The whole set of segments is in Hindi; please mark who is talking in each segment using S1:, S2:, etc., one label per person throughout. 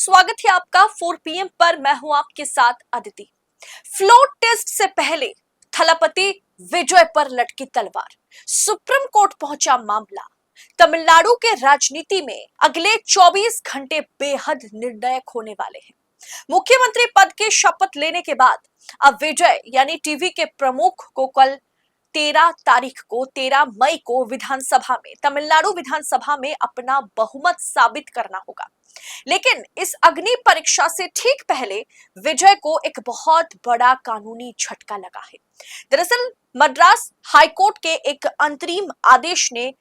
S1: स्वागत है आपका 4 PM पर। मैं हूं आपके साथ अदिति। फ्लोर टेस्ट से पहले थलपति विजय पर लटकी तलवार, सुप्रीम कोर्ट पहुंचा मामला। तमिलनाडु के राजनीति में अगले 24 घंटे बेहद निर्णायक होने वाले हैं। मुख्यमंत्री पद की शपथ लेने के बाद अब विजय यानी टीवी के प्रमुख को कल 13 मई को विधानसभा में, तमिलनाडु विधानसभा में अपना बहुमत साबित करना होगा। लेकिन इस अग्नि परीक्षा से ठीक पहले विजय को एक बहुत बड़ा कानूनी झटका लगा है। दरअसल मद्रास हाईकोर्ट के एक अंतरिम आदेश ने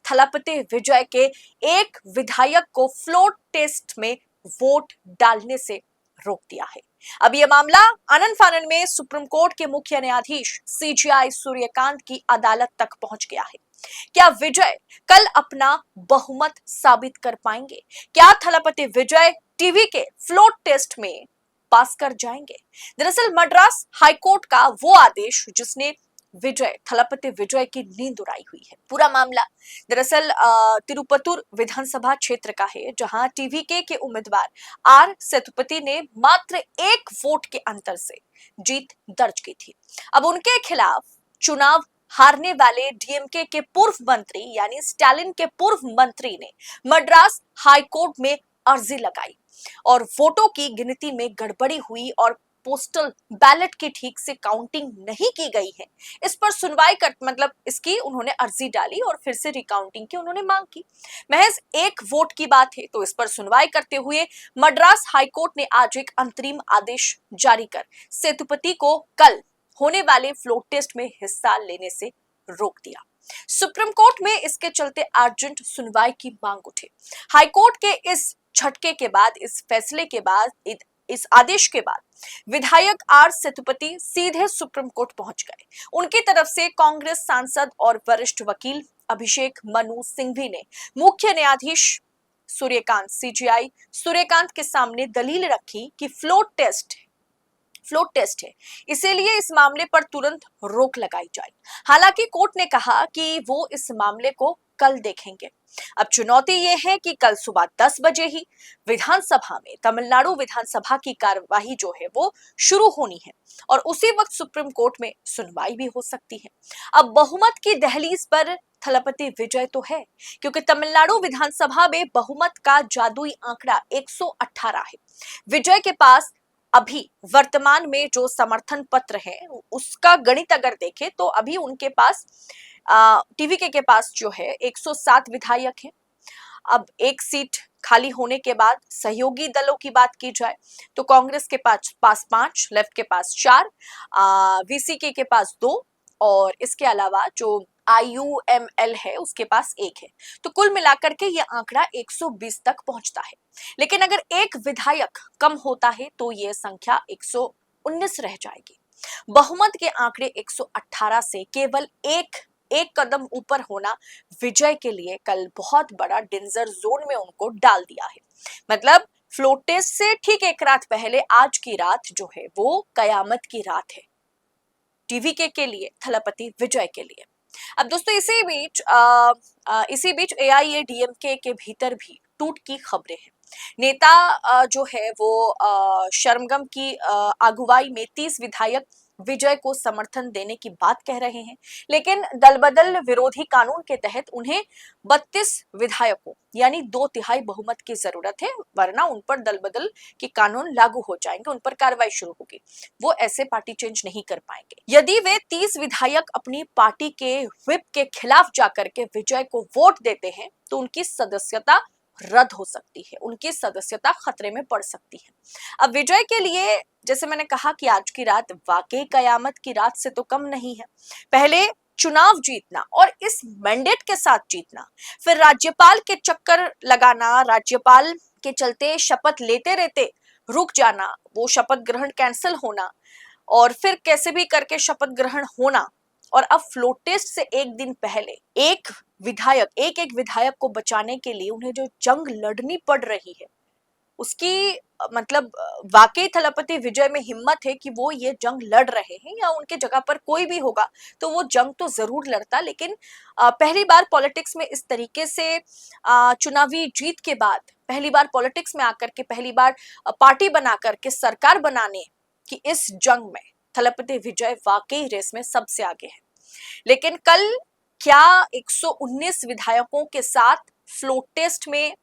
S1: थलपति विजय के एक विधायक को फ्लोर टेस्ट में वोट डालने से रोक दिया है। अब यह मामला आनन फानन में सुप्रीम कोर्ट के मुख्य न्यायाधीश CJI सूर्यकांत की अदालत तक पहुंच गया है। क्या विजय कल अपना बहुमत साबित कर पाएंगे? क्या थलपति विजय टीवी के फ्लोर टेस्ट में पास कर जाएंगे? दरअसल मद्रास हाईकोर्ट का वो आदेश जिसने थलपति विजय की नींद उड़ाई हुई है। पूरा मामला दरअसल तिरुपतुर विधानसभा क्षेत्र का है, जहां TVK के उम्मीदवार R सेतुपति ने मात्र 1 वोट के अंतर से जीत दर्ज की थी। अब उनके खिलाफ चुनाव हारने वाले DMK के पूर्व मंत्री यानी स्टालिन के पूर्व मंत्री ने मद्रास हाईकोर्ट में अर्जी लगाई और वोटों की गिनती में गड़बड़ी हुई और पोस्टल बैलेट की ठीक से काउंटिंग नहीं की गई है। इस पर सुनवाई इसकी उन्होंने अर्जी डाली और फिर से रिकाउंटिंग की उन्होंने मांग की। महज 1 वोट की बात है, तो इस पर सुनवाई करते हुए मद्रास हाईकोर्ट ने आज एक अंतरिम आदेश जारी कर सेतुपति को कल होने वाले फ्लोर टेस्ट में हिस्सा लेने से रोक दिया। सुप्रीम कोर्ट में इसके चलते अर्जेंट सुनवाई की मांग उठी। हाईकोर्ट के इस झटके के बाद, इस फैसले के बाद, इस आदेश के बाद विधायक R सेतुपति सीधे सुप्रीम कोर्ट पहुंच गए। उनकी तरफ से कांग्रेस सांसद और वरिष्ठ वकील अभिषेक मनु सिंघवी ने मुख्य न्यायाधीश CJI सूर्यकांत के सामने दलील रखी कि फ्लोर टेस्ट है, इसीलिए इस मामले पर तुरंत रोक लगाई जाए। हालांकि कोर्ट ने कहा कि वो इस मामले को कल देखेंगे। अब चुनौती ये है कि कल सुबह 10 बजे ही विधानसभा में, तमिलनाडु विधानसभा की कार्यवाही जो है वो शुरू होनी है और उसी वक्त सुप्रीम कोर्ट में सुनवाई भी हो सकती है। अब बहुमत की दहलीज पर थलपति विजय तो है, क्योंकि तमिलनाडु विधानसभा में बहुमत का जादुई आंकड़ा 118 है। विजय के पास अभी वर्तमान में जो समर्थन पत्र है उसका गणित अगर देखें तो अभी उनके पास TVK के पास जो है 107 विधायक हैं। अब एक सीट खाली होने के बाद सहयोगी दलों की बात की जाए तो कांग्रेस के पास 5, लेफ्ट के पास 4, VCK के पास 2 और इसके अलावा जो IUML है उसके पास 1 है। तो कुल मिलाकर के ये आंकड़ा 120 तक पहुंचता है। लेकिन अगर एक विधायक कम होता है तो ये संख्या 119 रह जाएगी। बहुमत के आंकड़े 118 से केवल एक कदम ऊपर होना विजय के लिए कल बहुत बड़ा डेंजर जोन में उनको डाल दिया है। मतलब फ्लोर टेस्ट से ठीक एक रात पहले आज की रात जो है वो कयामत की रात है TVK के लिए, थलपति विजय के लिए। अब दोस्तों इसी बीच AIADMK के भीतर भी टूट की खबरें हैं। नेता जो है वो शर्मगम की अगुवाई में 30 विधायक विजय को समर्थन देने की बात कह रहे हैं, लेकिन दलबदल विरोधी कानून के तहत उन्हें 32 विधायकों यानी 2/3 बहुमत की जरूरत है, वरना उन पर दलबदल के कानून लागू हो जाएंगे, उन पर कार्रवाई शुरू होगी। वो ऐसे पार्टी चेंज नहीं कर पाएंगे। यदि वे 30 विधायक अपनी पार्टी के व्हिप के खिलाफ जाकर के विजय को वोट देते हैं तो उनकी सदस्यता रद्द हो सकती है, उनकी सदस्यता खतरे में पड़ सकती है। अब विजय के लिए जैसे मैंने कहा कि आज की रात वाकई कयामत की रात से तो कम नहीं है। पहले चुनाव जीतना और इस मैंडेट के साथ जीतना, फिर राज्यपाल के चक्कर लगाना, राज्यपाल के चलते शपथ लेते रहते रुक जाना, वो शपथ ग्रहण कैंसिल होना और फिर कैसे भी करके शपथ ग्रहण होना, और अब फ्लोर टेस्ट से एक दिन पहले एक विधायक को बचाने के लिए उन्हें जो जंग लड़नी पड़ रही है उसकी वाकई थलपति विजय में हिम्मत है कि वो ये जंग लड़ रहे हैं, या उनके जगह पर कोई भी होगा तो वो जंग तो जरूर लड़ता। लेकिन पहली बार पॉलिटिक्स में इस तरीके से चुनावी जीत के बाद पहली बार पॉलिटिक्स में आकर के, पहली बार पार्टी बना करके सरकार बनाने की इस जंग में थलपति विजय वाकई रेस में सबसे आगे है। लेकिन कल क्या 119 विधायकों के साथ फ्लोट टेस्ट में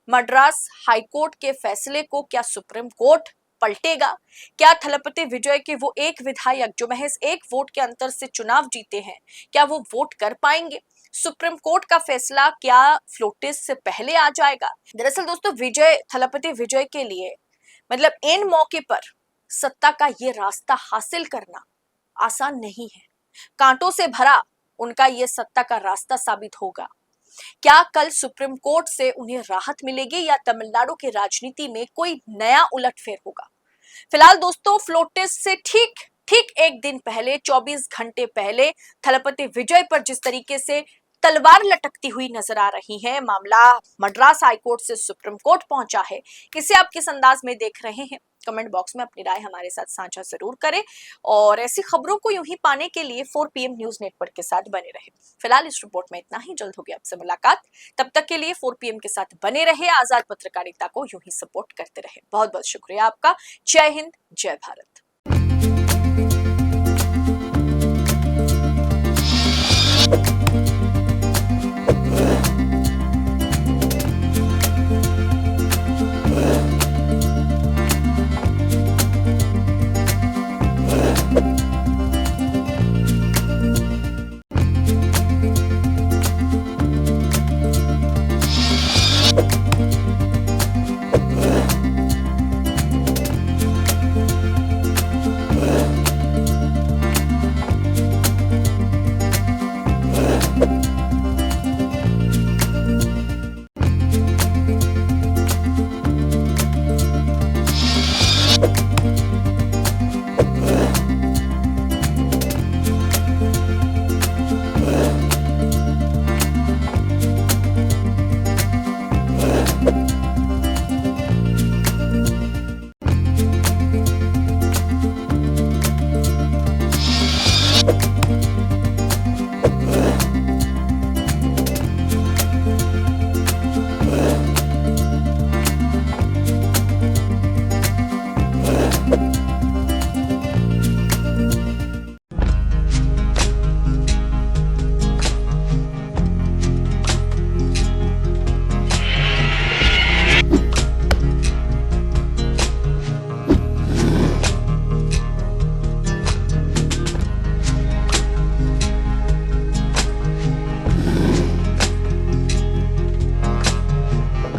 S1: मद्रास हाईकोर्ट के फैसले को क्या सुप्रीम कोर्ट पलटेगा? क्या थलपति विजय के वो एक विधायक जो महज एक वोट के अंतर से चुनाव जीते हैं, क्या वो वोट कर पाएंगे? सुप्रीम कोर्ट का फैसला क्या फ्लोट टेस्ट से पहले आ जाएगा? दरअसल दोस्तों, थलपति विजय के लिए मतलब इन मौके पर सत्ता का ये रास्ता हासिल करना आसान नहीं है। कांटों से भरा उनका ये सत्ता का रास्ता साबित होगा। क्या कल सुप्रीम कोर्ट से उन्हें राहत मिलेगी या तमिलनाडु की राजनीति में कोई नया उलटफेर होगा? फिलहाल दोस्तों, फ्लोट टेस्ट से ठीक ठीक एक दिन पहले, 24 घंटे पहले थलपति विजय पर जिस तरीके से तलवार लटकती हुई नजर आ रही है, मामला मद्रास हाईकोर्ट से सुप्रीम कोर्ट पहुंचा है, इसे आप किस अंदाज में देख रहे हैं? कमेंट बॉक्स में अपनी राय हमारे साथ साझा जरूर करें और ऐसी खबरों को यूं ही पाने के लिए 4 PM न्यूज नेटवर्क के साथ बने रहे। फिलहाल इस रिपोर्ट में इतना ही, जल्द होगी आपसे मुलाकात। तब तक के लिए 4 PM के साथ बने रहे, आजाद पत्रकारिता को यूं ही सपोर्ट करते रहे। बहुत बहुत शुक्रिया आपका। जय हिंद, जय भारत।